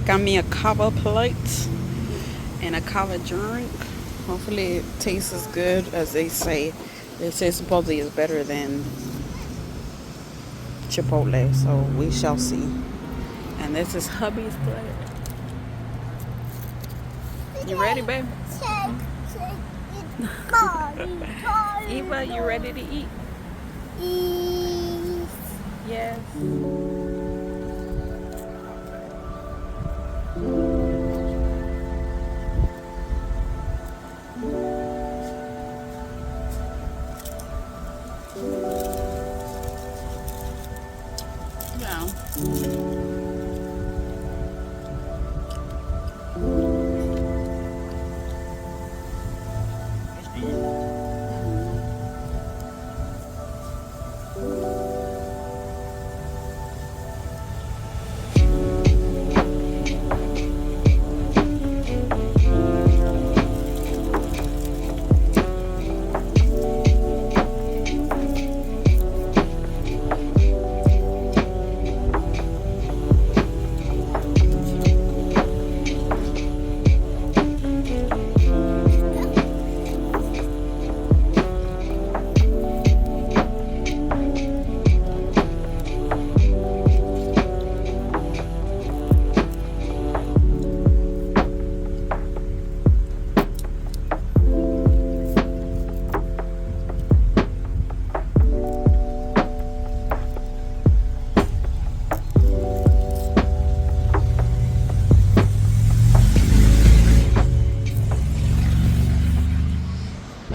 got me a CAVA plate and a CAVA drink. Hopefully it tastes as good as they say. They say supposedly it's better than Chipotle, so we shall see. And this is hubby's plate. You ready, babe? Eva, you ready to eat? Yes. Yeah.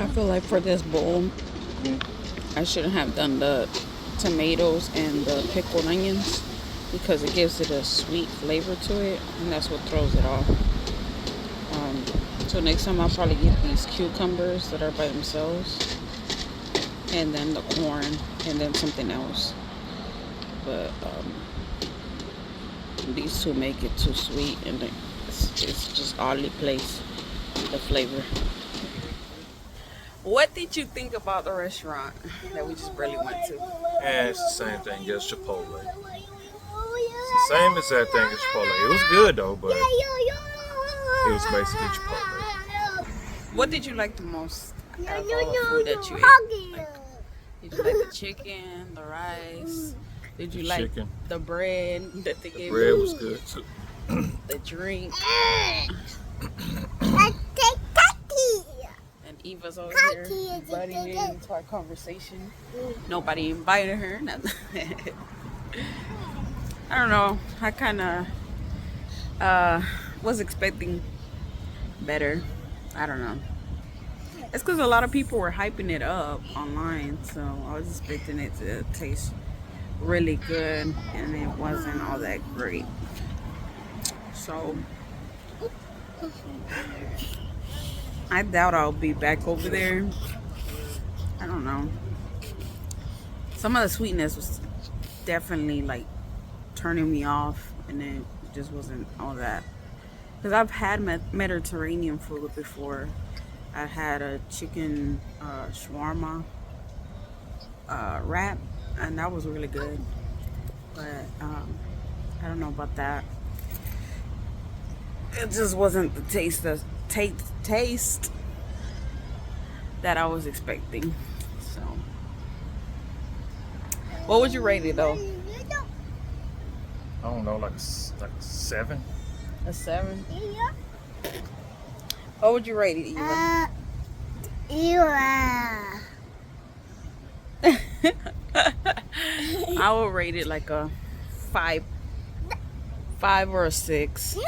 I feel like for this bowl, I shouldn't have done the tomatoes and the pickled onions because it gives it a sweet flavor to it, and that's what throws it off. So next time I'll probably get these cucumbers that are by themselves, and then the corn, and then something else. But these two make it too sweet, and it's just oddly placed, the flavor. What did you think about the restaurant that we just barely went to? And it's the same thing as Chipotle. It's the same exact thing as Chipotle. It was good though, but it was basically Chipotle. What did you like the most out of all the food that you ate? Like, did you like the chicken, the rice? Did you like the bread that they gave you? The bread was good too. The drink. And Eva's over here butting into our conversation. Nobody invited her. I don't know. I kind of was expecting better. I don't know. It's because a lot of people were hyping it up online, so I was expecting it to taste really good, and it wasn't all that great. So I doubt I'll be back over there. I don't know. Some of the sweetness was definitely like turning me off, and then it just wasn't all that. Because I've had Mediterranean food before. I had a chicken shawarma wrap, and that was really good. But I don't know about that. It just wasn't the taste that I was expecting. So, what would you rate it though? I don't know, like a 7. A 7? Yeah. What would you rate it, Eva? I will rate it like a 5 or a 6. No.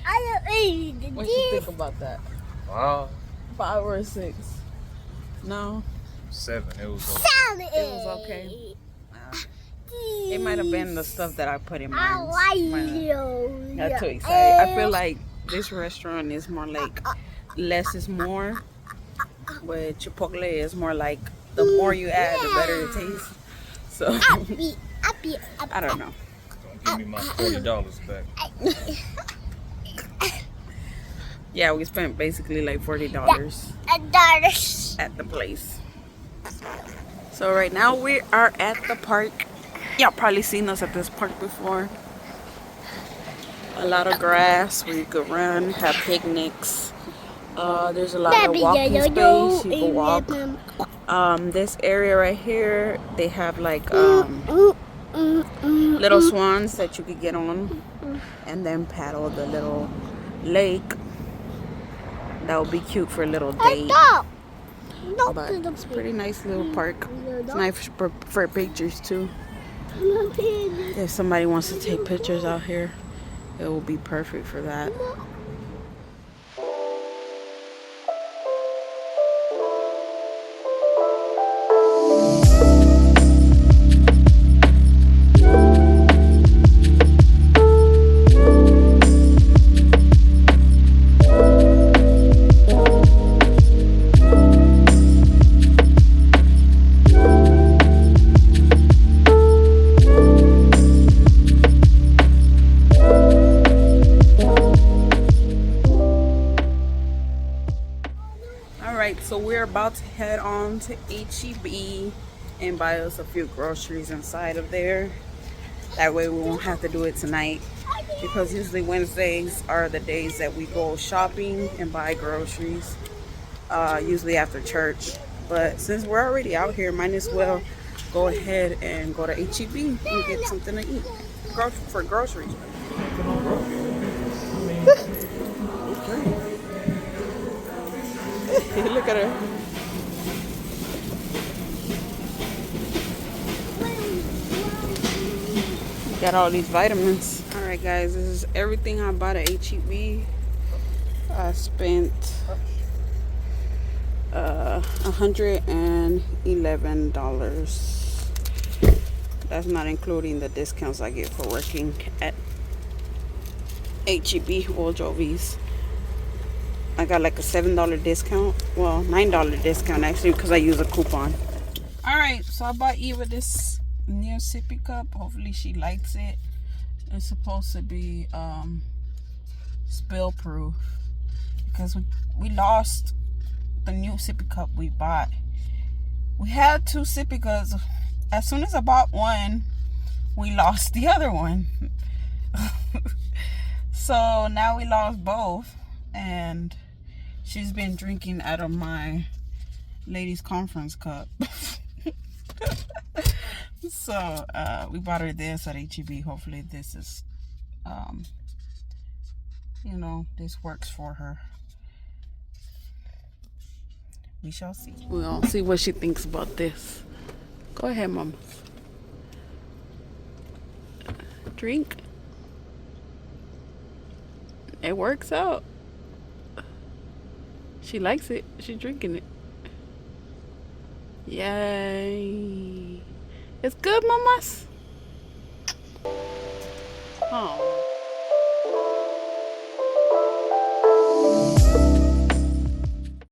I don't eat What do you think about that? 5 or a 6? No. 7. It was okay. It was okay. It might have been the stuff that I put in mine. Got too excited. I feel like this restaurant is more like less is more. With Chipotle, it's more like the more you add, the better it tastes. So I don't know. Don't give me my $40 back. Yeah, we spent basically like $40 at the place. So right now we are at the park Y'all probably seen us at this park before. A lot of grass where you could run, have picnics. There's a lot of walking space. You can walk. This area right here, they have like little swans that you could get on and then paddle the little lake. That would be cute for a little date. But it's a pretty nice little park. It's nice for pictures too. If somebody wants to take pictures out here, it will be perfect for that. So we're about to head on to HEB and buy us a few groceries inside of there. That way we won't have to do it tonight, because usually Wednesdays are the days that we go shopping and buy groceries, usually after church. But since we're already out here, might as well go ahead and go to HEB and get something to eat for groceries. Look at her. Got all these vitamins. Alright guys, this is everything I bought at HEB. I spent $111. That's not including the discounts I get for working at HEB or Jovi's. I got like a $7 discount. Well, $9 discount actually, because I use a coupon. Alright, so I bought Eva this new sippy cup. Hopefully she likes it. It's supposed to be spill proof, because we lost the new sippy cup we bought. We had 2 sippy cups. As soon as I bought one, we lost the other one. So now we lost both, and she's been drinking out of my ladies' conference cup. So we bought her this at HEB. Hopefully this is, this works for her. We shall see. We'll see what she thinks about this. Go ahead, Mom. Drink. It works out. She likes it. She's drinking it. Yay. It's good, mamas. Oh.